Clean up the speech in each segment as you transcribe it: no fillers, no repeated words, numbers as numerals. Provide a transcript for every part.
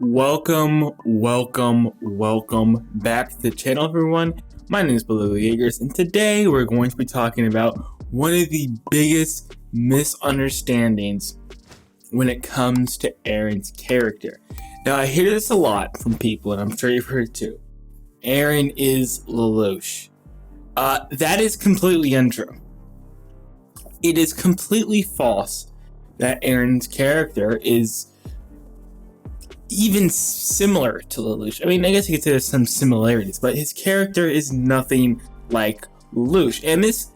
Welcome back to the channel, everyone. My name is lelouch, and today we're going to be talking about one of the biggest misunderstandings when it comes to Eren's character. Now, I hear this a lot from people, and I'm sure you've heard it too. Eren is lelouch. That is completely untrue. It is completely false that Eren's character is even similar to lelouch. I mean, I guess you could say there's some similarities, but his character is nothing like lelouch. And this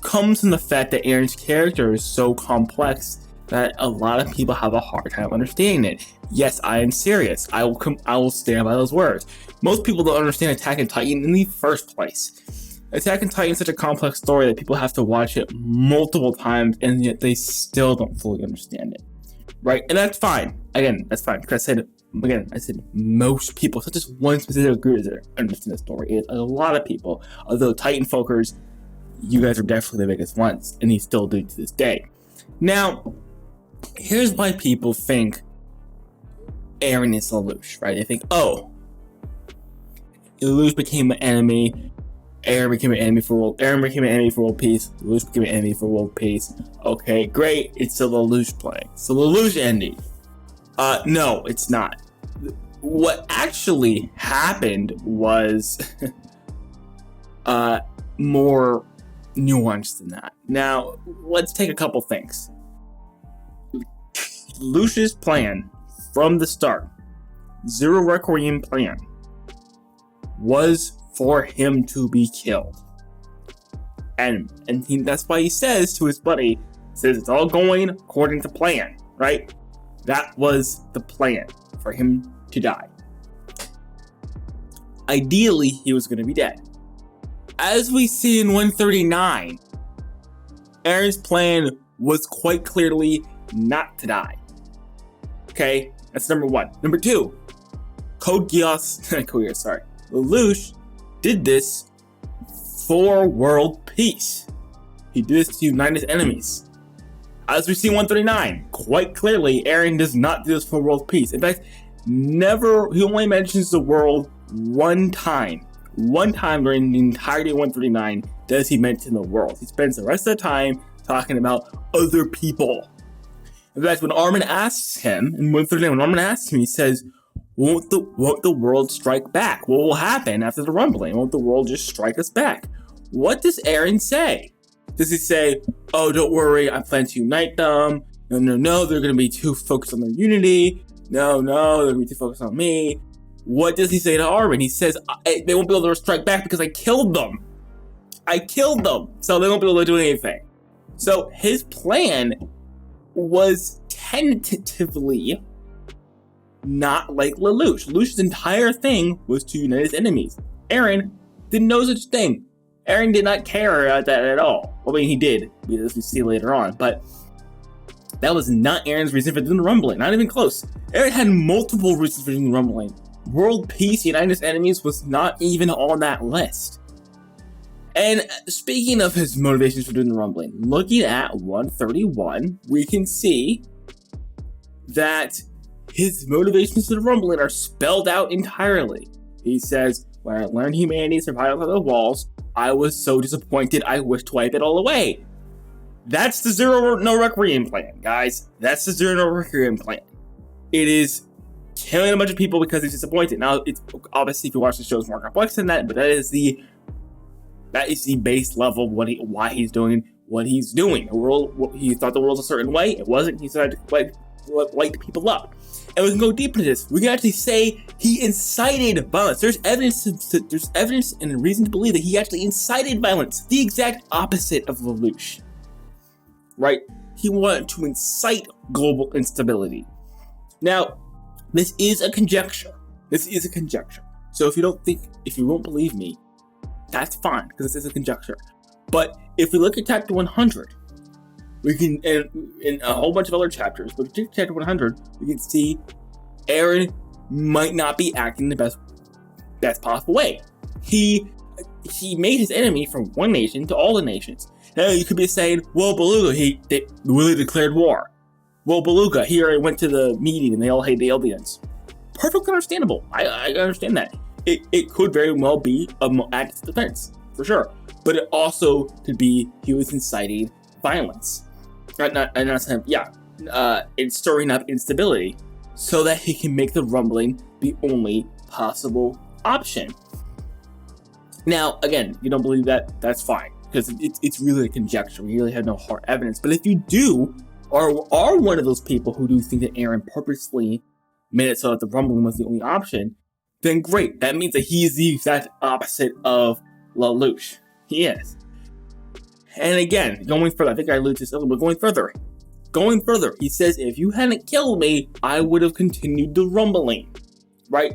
comes from the fact that Eren's character is so complex that a lot of people have a hard time understanding it. Yes, I am serious. I will stand by those words. Most people don't understand Attack on Titan in the first place. Attack on Titan is such a complex story that people have to watch it multiple times, and yet they still don't fully understand it. Right? And that's fine. Again, that's fine. Because I said most people, such as one specific group that understand the story. It's a lot of people. Although Titan folkers, you guys are definitely the biggest ones, and he still do to this day. Now, here's why people think Eren is lelouch, right? They think, oh, lelouch became an enemy. Eren became an enemy for world peace. Lelouch became an enemy for world peace. Okay, great. It's a lelouch playing. It's a lelouch ending. No, it's not. What actually happened was more nuanced than that. Now, let's take a couple things. Lelouch's plan from the start, Zero Requiem plan, was for him to be killed. And that's why he says to his buddy, says it's all going according to plan, right? That was the plan, for him to die. Ideally, he was going to be dead. As we see in 139, Eren's plan was quite clearly not to die. Okay, that's number one. Number two, Lelouch did this for world peace. He did this to unite his enemies. As we see in 139, quite clearly, Eren does not do this for world peace. In fact, he only mentions the world one time. One time during the entirety of 139 does he mention the world. He spends the rest of the time talking about other people. In fact, when Armin asks him, in 139, he says, Won't the world strike back? What will happen after the rumbling? Won't the world just strike us back? What does Eren say? Does he say, oh, don't worry, I plan to unite them. No, they're going to be too focused on their unity. No, they're going to be too focused on me. What does he say to Armin? He says, they won't be able to strike back because I killed them. So they won't be able to do anything. So his plan was tentatively not like Lelouch. Lelouch's entire thing was to unite his enemies. Eren didn't know such thing. Eren did not care about that at all. Well, I mean, he did, as we see later on, but that was not Eren's reason for doing the rumbling. Not even close. Eren had multiple reasons for doing the rumbling. World peace, uniting his enemies was not even on that list. And speaking of his motivations for doing the rumbling, looking at 131, we can see that his motivations for the rumbling are spelled out entirely. He says, when I learned humanity survived outside the walls, I was so disappointed I wished to wipe it all away. That's the No Requiem plan, guys. That's the No Requiem plan. It is killing a bunch of people because he's disappointed. Now, it's obviously, if you watch the show, it's more complex than that, but that is the base level of why he's doing what he's doing. He thought the world was a certain way. It wasn't. He started to light people up. And we can go deep into this. We can actually say he incited violence. There's evidence and a reason to believe that he actually incited violence. The exact opposite of Lelouch. Right? He wanted to incite global instability. Now, this is a conjecture. So if you won't believe me, that's fine, because this is a conjecture. But if we look at chapter 100, we can, in a whole bunch of other chapters, but in chapter 100, we can see Eren might not be acting the best possible way. He made his enemy from one nation to all the nations. Now you could be saying, well, Beluga, they really declared war. Well, Beluga, he already went to the meeting and they all hate the aliens. perfectly understandable. I understand that. It could very well be an act of defense, for sure. But it also could be he was inciting violence. It's stirring up instability so that he can make the rumbling the only possible option. Now, again, you don't believe that, that's fine, because it's really a conjecture. We really have no hard evidence. But if you do, or are one of those people who do think that Eren purposely made it so that the rumbling was the only option, then great. That means that he is the exact opposite of Lelouch. He is. And again, going further, I think I alluded to this earlier, but going further, he says, if you hadn't killed me, I would have continued the rumbling, right?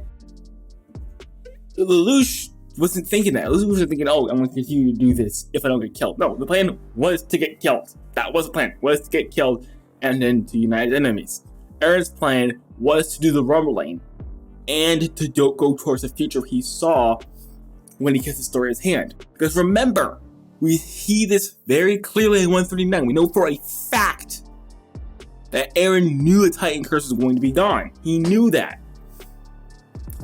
Lelouch wasn't thinking that. Lelouch wasn't thinking, oh, I'm going to continue to do this if I don't get killed. No, the plan was to get killed. That was the plan, was to get killed and then to unite his enemies. Eren's plan was to do the rumbling and to go towards the future he saw when he kissed the story in his hand. Because remember, we see this very clearly in 139. We know for a fact that Eren knew the Titan curse was going to be gone. He knew that.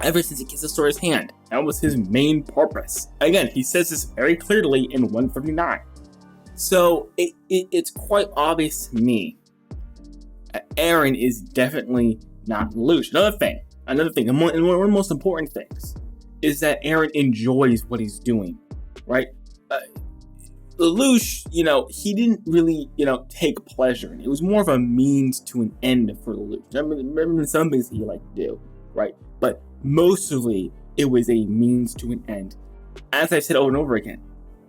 Ever since he kissed the story in his hand. That was his main purpose. Again, he says this very clearly in 139. So it's quite obvious to me that Eren is definitely not Lelouch. Another thing, and one of the most important things, is that Eren enjoys what he's doing, right? Lelouch, he didn't really, take pleasure in it. It was more of a means to an end for Lelouch. I remember some things he liked to do, right? But mostly, it was a means to an end. As I've said over and over again,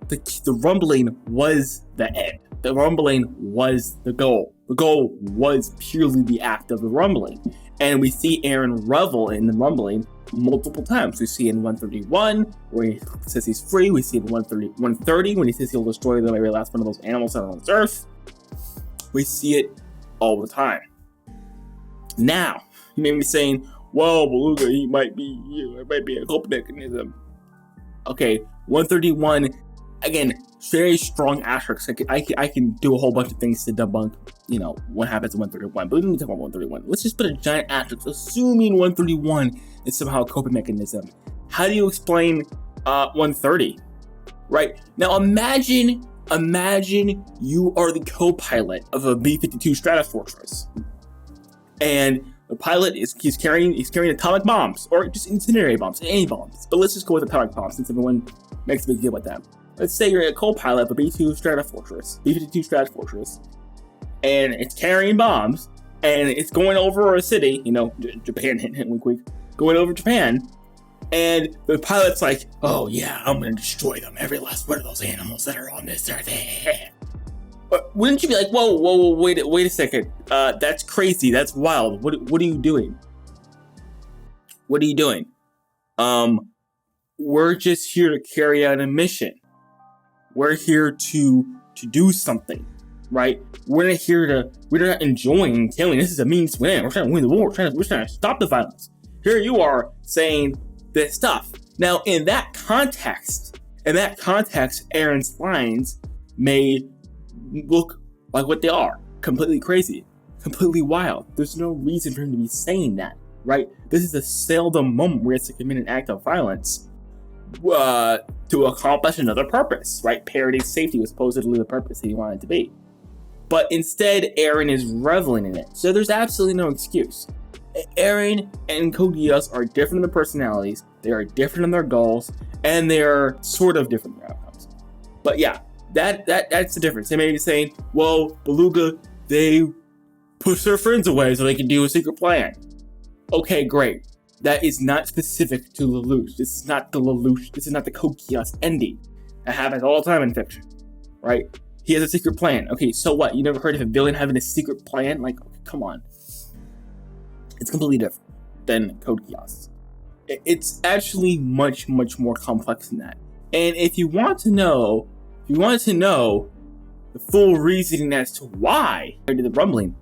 the rumbling was the end. The rumbling was the goal. The goal was purely the act of the rumbling. And we see Eren revel in the rumbling multiple times. We see in 131 where he says he's free. We see in 130 when he says he'll destroy the very last one of those animals that are on this earth. We see it all the time. Now, you may be saying, well, Beluga, it might be a coping mechanism. Okay, 131, again, very strong asterisks. I can do a whole bunch of things to debunk, what happens in 131. But we don't need to talk about 131. Let's just put a giant asterisk, assuming 131 is somehow a coping mechanism. How do you explain 130? Right? Now imagine you are the co-pilot of a B-52 Stratofortress. And the pilot he's carrying atomic bombs, or just incendiary bombs, any bombs. But let's just go with atomic bombs since everyone makes a big deal about that. Let's say you're a co-pilot of a B-52 Stratofortress, and it's carrying bombs, and it's going over a city, Japan, hint, wink, going over Japan, and the pilot's like, oh yeah, I'm gonna destroy them, every last one of those animals that are on this earth. Wouldn't you be like, whoa, wait a second, that's crazy, that's wild, what are you doing? What are you doing? We're just here to carry out a mission. We're here to do something, right? We're not enjoying killing. This is a means to win. We're trying to win the war. We're trying to stop the violence. Here you are saying this stuff. Now, in that context, Eren's lines may look like what they are. Completely crazy. Completely wild. There's no reason for him to be saying that, right? This is a seldom moment where it's to commit an act of violence to accomplish another purpose, right? Parodying safety was supposedly the purpose that he wanted to be. But instead, Eren is reveling in it. So there's absolutely no excuse. Eren and Code Geass are different in their personalities, they are different in their goals, and they're sort of different in their outcomes. But yeah, that's the difference. They may be saying, well, Beluga, they push their friends away so they can do a secret plan. Okay, great. That is not specific to Lelouch. This is not the Code Geass ending. That happens all the time in fiction, right? He has a secret plan. Okay, so what? You never heard of a villain having a secret plan? Like, come on. It's completely different than Code Geass. It's actually much, much more complex than that. And if you want to know the full reasoning as to why I did the rumbling,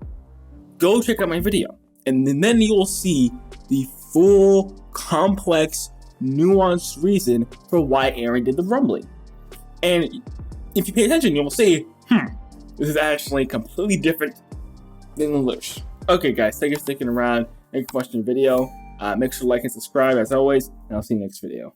go check out my video. And then you will see the full, complex, nuanced reason for why Eren did the rumbling. And if you pay attention, you will see, this is actually completely different than Lelouch. Okay guys, thank you for sticking around. Thank you for watching the video. Make sure to like and subscribe as always, and I'll see you next video.